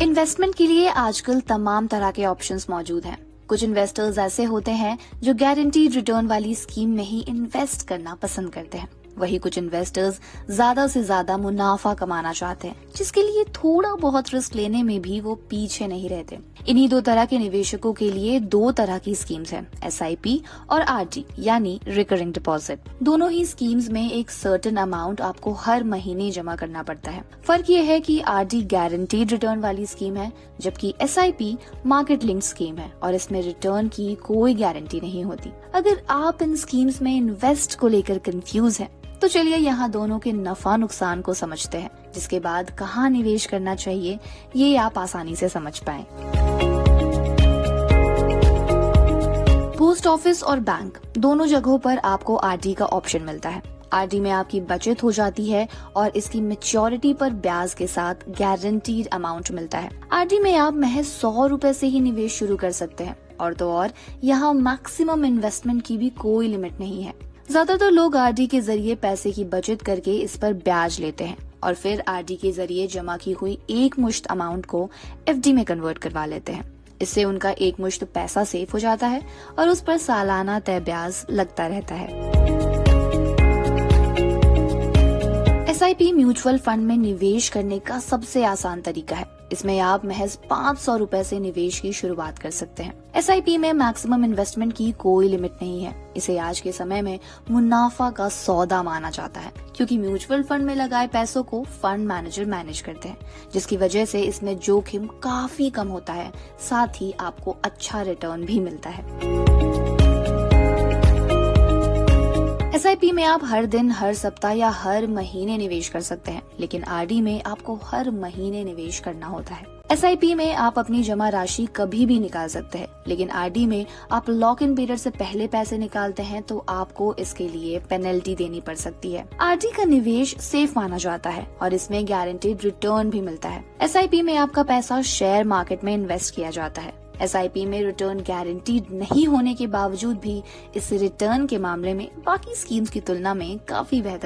Investment के लिए आजकल तमाम तरह के ऑप्शंस मौजूद हैं। कुछ इन्वेस्टर्स ऐसे होते हैं जो गारंटीड रिटर्न वाली स्कीम में ही इन्वेस्ट करना पसंद करते हैं। वही कुछ इन्वेस्टर्स ज्यादा से ज्यादा मुनाफा कमाना चाहते हैं, जिसके लिए थोड़ा बहुत रिस्क लेने में भी वो पीछे नहीं रहते। इन्हीं दो तरह के निवेशकों के लिए दो तरह की स्कीम्स हैं, SIP और RD यानी रिकरिंग डिपॉजिट। दोनों ही स्कीम्स में एक सर्टेन अमाउंट आपको हर महीने जमा करना पड़ता है। फर्क ये है कि RD गारंटीड रिटर्न वाली स्कीम है, जबकि SIP मार्केट लिंक्ड स्कीम है और इसमें रिटर्न की कोई गारंटी नहीं होती। अगर आप इन स्कीम्स में इन्वेस्ट को लेकर कंफ्यूज हैं, तो चलिए यहाँ दोनों के नफा नुकसान को समझते हैं, जिसके बाद कहाँ निवेश करना चाहिए ये आप आसानी से समझ पाएं। पोस्ट ऑफिस और बैंक दोनों जगहों पर आपको RD का ऑप्शन मिलता है। RD में आपकी बचत हो जाती है और इसकी मैच्योरिटी पर ब्याज के साथ गारंटीड अमाउंट मिलता है। RD में आप महज 100 रुपए से ही निवेश शुरू कर सकते हैं और तो और यहाँ मैक्सिमम इन्वेस्टमेंट की भी कोई लिमिट नहीं है। ज्यादातर लोग RD के जरिए पैसे की बचत करके इस पर ब्याज लेते हैं और फिर RD के जरिए जमा की हुई एक मुश्त अमाउंट को FD में कन्वर्ट करवा लेते हैं। इससे उनका एक मुश्त पैसा सेफ हो जाता है और उस पर सालाना तय ब्याज लगता रहता है। SIP म्यूचुअल फंड में निवेश करने का सबसे आसान तरीका है। इसमें आप महज 500 रुपए से निवेश की शुरुआत कर सकते हैं। SIP में मैक्सिमम इन्वेस्टमेंट की कोई लिमिट नहीं है। इसे आज के समय में मुनाफा का सौदा माना जाता है, क्योंकि म्यूचुअल फंड में लगाए पैसों को फंड मैनेजर मैनेज करते हैं, जिसकी वजह से इसमें जोखिम काफी कम होता है। साथ ही आपको अच्छा रिटर्न भी मिलता है। SIP में आप हर दिन, हर सप्ताह या हर महीने निवेश कर सकते हैं, लेकिन RD में आपको हर महीने निवेश करना होता है। SIP में आप अपनी जमा राशि कभी भी निकाल सकते हैं, लेकिन RD में आप लॉक इन पीरियड से पहले पैसे निकालते हैं तो आपको इसके लिए पेनल्टी देनी पड़ सकती है। RD का निवेश सेफ माना जाता है और इसमें गारंटीड रिटर्न भी मिलता है। SIP में आपका पैसा शेयर मार्केट में इन्वेस्ट किया जाता है। SIP में रिटर्न गारंटीड नहीं होने के बावजूद भी इस रिटर्न के मामले में बाकी स्कीम्स की तुलना में काफी बेहतर